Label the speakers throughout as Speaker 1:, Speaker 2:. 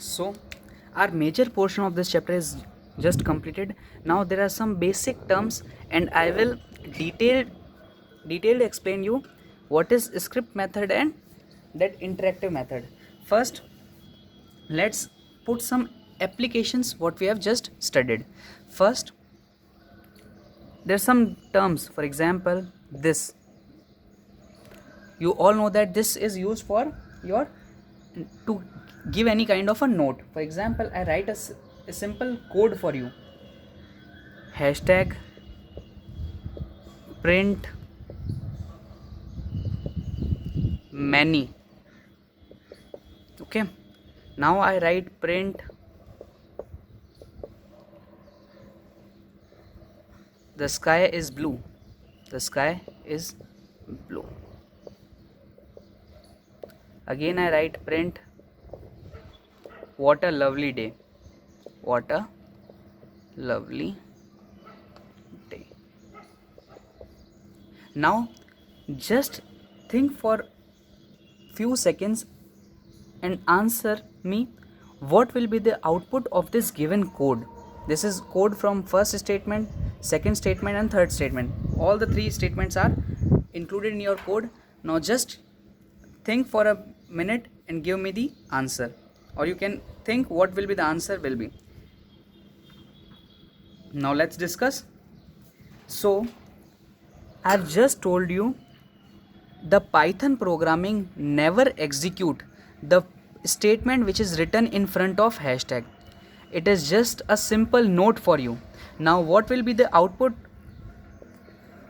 Speaker 1: So our major portion of this chapter is just completed. Now there are some basic terms, and I will detailed explain you what is script method and that interactive method. First, let's put some applications what we have just studied. First, there's some terms. For example, this, you all know that this is used for your to give any kind of a note. For example, I write a simple code for you. Hashtag print many. Okay, now I write print the sky is blue. The sky is blue. Again I write print what a lovely day. What a lovely day. Now just think for few seconds and answer me what will be the output of this given code. This is code from first statement, second statement and third statement. All the three statements are included in your code. Now just think for a minute and give me the answer, or you can think what will be the answer will be. Now let's discuss. So I've just told you the Python programming never execute the statement which is written in front of hashtag. It is just a simple note for you. Now what will be the output?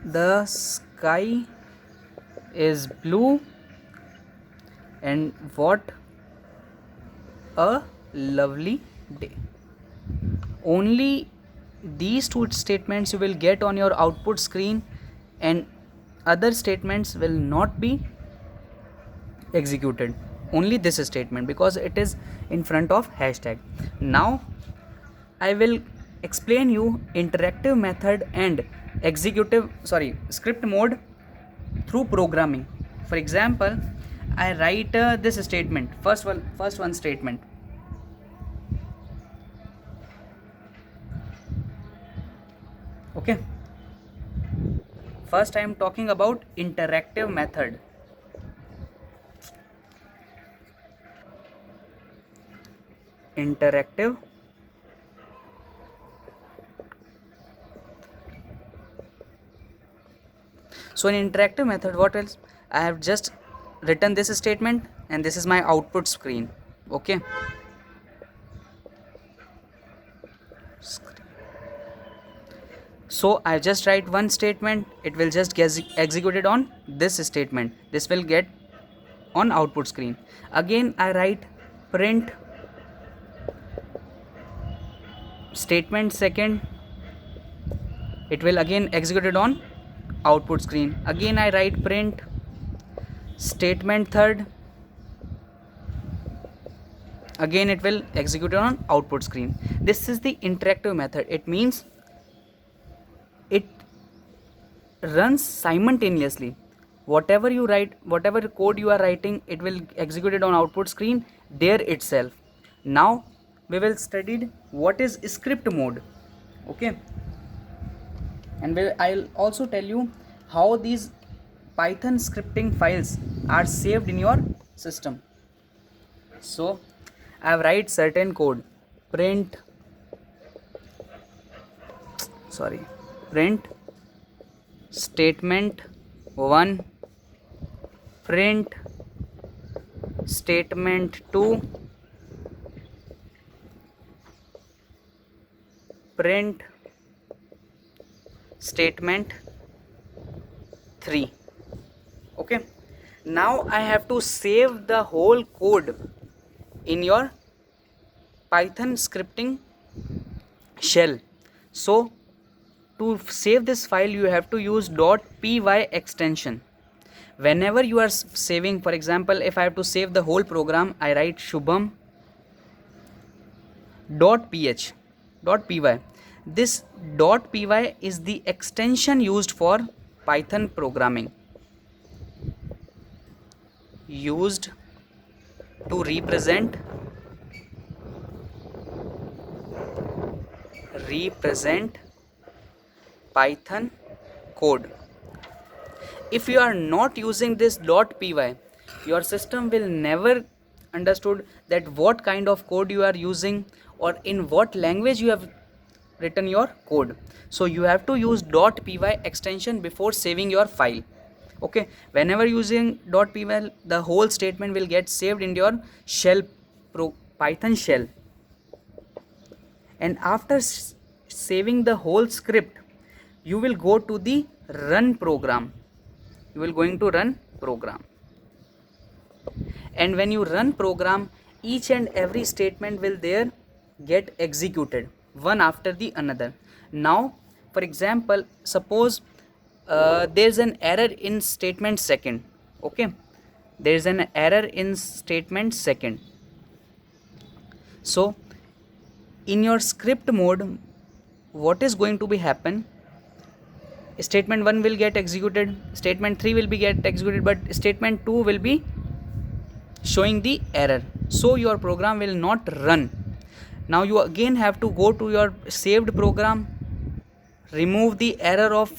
Speaker 1: The sky is blue and what a lovely day. Only these two statements you will get on your output screen, and other statements will not be executed. Only this statement, because it is in front of hashtag. Now I will explain you interactive method and script mode through programming. For example, I write this statement, first one statement. Okay, first I am talking about interactive method. Interactive so in interactive method, what else? I have just written this statement and this is my output screen. Okay, so I just write one statement, it will just get executed on this statement. This will get on output screen. Again I write print statement second, it will again executed on output screen. Again I write print statement third, again it will execute on output screen. This is the interactive method. It means it runs simultaneously. Whatever you write, whatever code you are writing, it will execute it on output screen there itself. Now we will study what is script mode. Okay, and I'll also tell you how these Python scripting files are saved in your system. So I write certain code, print statement 1, print statement 2, print statement 3. Okay, now I have to save the whole code in your Python scripting shell. So to save this file you have to use .py extension. Whenever you are saving, for example, if I have to save the whole program, I write shubham .py. This .py is the extension used for Python programming, used to represent represent Python code. If you are not using this .py, your system will never understood that what kind of code you are using or in what language you have written your code. So you have to use .py extension before saving your file. Okay, whenever using .py, the whole statement will get saved in your shell Python shell, and after saving the whole script, you will go to the run program. You will going to run program, and when you run program, each and every statement will there get executed one after the another. Now for example, suppose there's an error in statement second. Okay, there's an error in statement second. So in your script mode, what is going to be happen? Statement 1 will get executed, statement 3 will be get executed, but statement 2 will be showing the error, so your program will not run. Now you again have to go to your saved program, remove the error of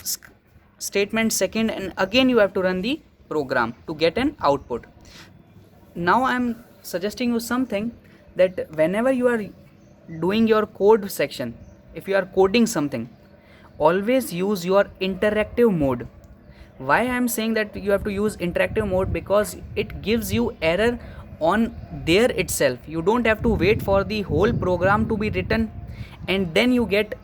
Speaker 1: statement second, and again you have to run the program to get an output. Now I am suggesting you something, that whenever you are doing your code section, if you are coding something, always use your interactive mode. Why I am saying that you have to use interactive mode? Because it gives you error on there itself. You don't have to wait for the whole program to be written and then you get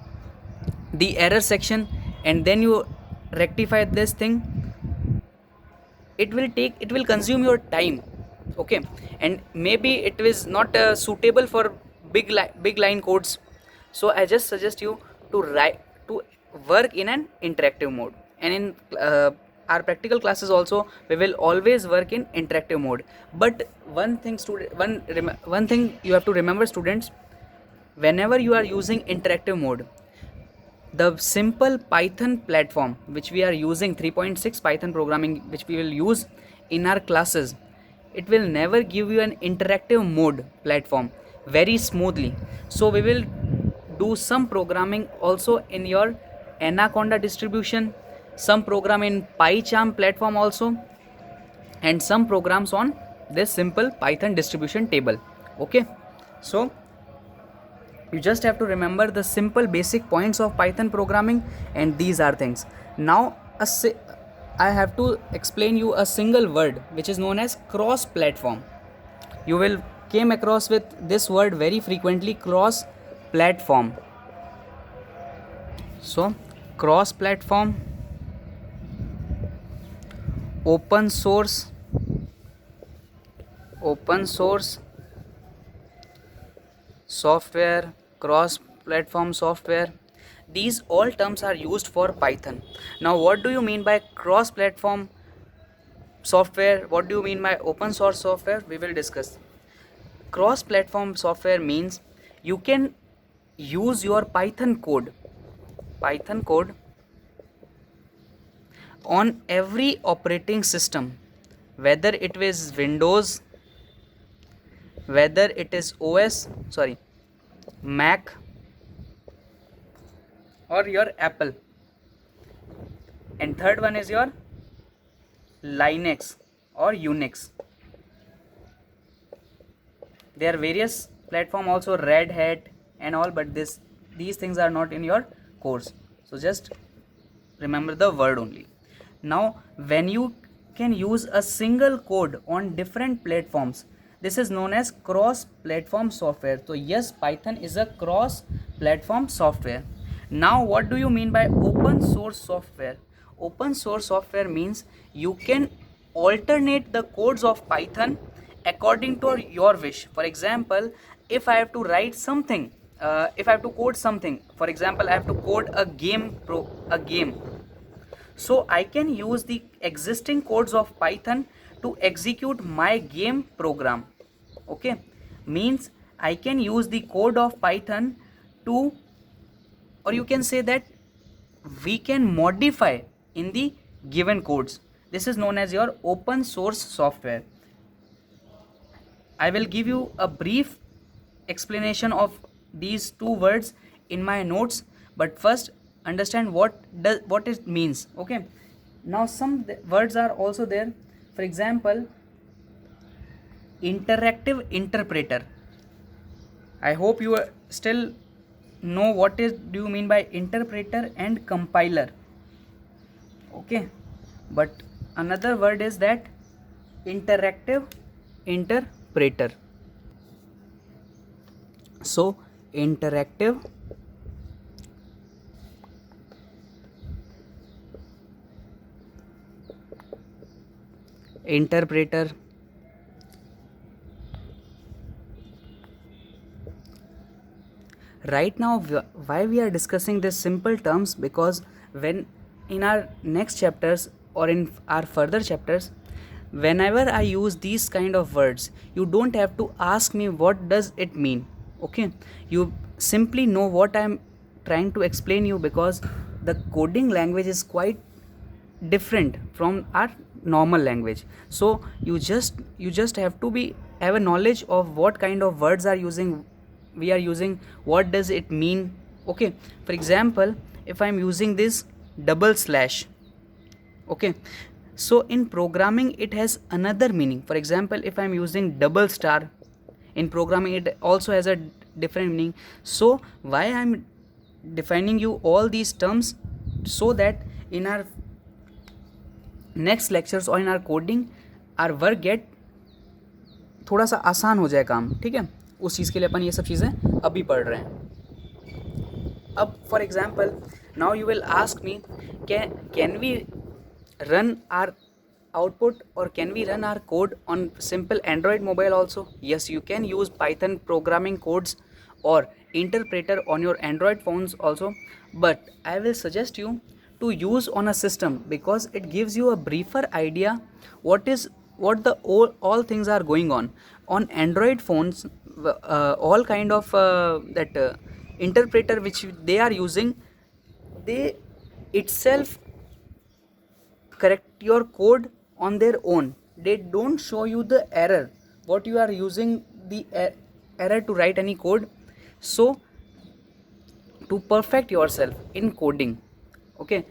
Speaker 1: the error section and then you rectify this thing. It will consume your time. Okay, and maybe it is not suitable for big line codes. So I just suggest you to work in an interactive mode, and in our practical classes also we will always work in interactive mode. But one thing you have to remember, students, whenever you are using interactive mode, the simple Python platform which we are using, 3.6 Python programming, which we will use in our classes, it will never give you an interactive mode platform very smoothly. So we will do some programming also in your Anaconda distribution, some program in PyCharm platform also, and some programs on this simple Python distribution table. Okay, so you just have to remember the simple basic points of Python programming, and these are things. Now I have to explain you a single word which is known as cross platform. You will came across with this word very frequently, cross platform. So cross platform, open source software, cross platform software, these all terms are used for Python. Now what do you mean by cross platform software? What do you mean by open source software? We will discuss. Cross platform software means you can use your Python code on every operating system, whether it is Windows, whether it is Mac, or your Apple, and third one is your Linux or Unix. There are various platform also, Red Hat and all, but these things are not in your course, so just remember the word only. Now when you can use a single code on different platforms, this is known as cross platform software. So yes, Python is a cross platform software. Now what do you mean by open source software? Open source software means you can alternate the codes of Python according to your wish. For example, if I have to write something, if I have to code something, for example I have to code a game, so I can use the existing codes of Python to execute my game program. Okay, means I can use the code of Python to, or you can say that we can modify in the given codes. This is known as your open source software. I will give you a brief explanation of these two words in my notes, but first understand what it means. Okay, now some words are also there. For example, interactive interpreter. I hope you still know what is do you mean by interpreter and compiler. Okay, but another word is that interactive interpreter. So interactive interpreter, right now why we are discussing these simple terms, because when in our next chapters or in our further chapters, whenever I use these kind of words, you don't have to ask me what does it mean. Okay, you simply know what I'm trying to explain you, because the coding language is quite different from our normal language. So you just have to be have a knowledge of what kind of words we are using, what does it mean. Okay, for example, if I'm using this double slash, okay, so in programming it has another meaning. For example, if I'm using double star, in programming it also has a different meaning. So why I'm defining you all these terms, so that in our next lectures और इन R coding or work get थोड़ा सा आसान हो जाए काम. ठीक है, उस चीज़ के लिए अपन ये सब चीज़ें अभी पढ़ रहे हैं. अब for example now you will ask me can we run our output or can we run our code on simple Android mobile also? Yes, you can use Python programming codes or interpreter on your Android phones also, but I will suggest you to use on a system, because it gives you a briefer idea what the all things are going on Android phones. All kind of that interpreter which they are using, they itself correct your code on their own. They don't show you the error what you are using the error to write any code. So to perfect yourself in coding, okay,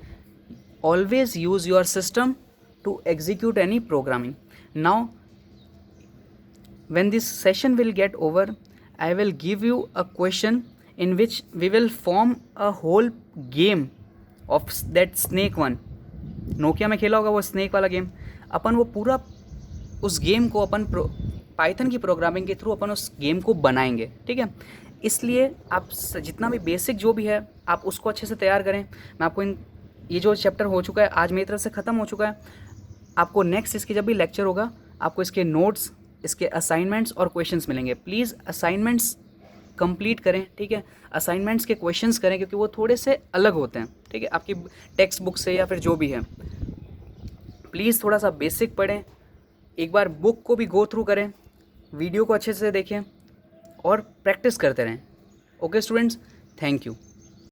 Speaker 1: always use your system to execute any programming. Now when this session will get over, I will give you a question in which we will form a whole game of that snake one. Nokia में खेला होगा वो snake वाला game. अपन वो पूरा उस game को अपन Python की प्रोग्रामिंग के थ्रू अपन उस गेम को बनाएंगे. ठीक है, इसलिए आप जितना भी बेसिक जो भी है आप उसको अच्छे से तैयार करें. मैं आपको ये जो चैप्टर हो चुका है आज मेरी तरफ से ख़त्म हो चुका है. आपको नेक्स्ट इसके जब भी लेक्चर होगा आपको इसके नोट्स, इसके असाइनमेंट्स और क्वेश्चंस मिलेंगे. प्लीज़ असाइनमेंट्स कंप्लीट करें. ठीक है, असाइनमेंट्स के क्वेश्चंस करें क्योंकि वो थोड़े से अलग होते हैं. ठीक है, आपकी टेक्स्ट बुक से या फिर जो भी है. प्लीज़ थोड़ा सा बेसिक पढ़ें, एक बार बुक को भी गो थ्रू करें, वीडियो को अच्छे से देखें और प्रैक्टिस करते रहें. Okay students, thank you.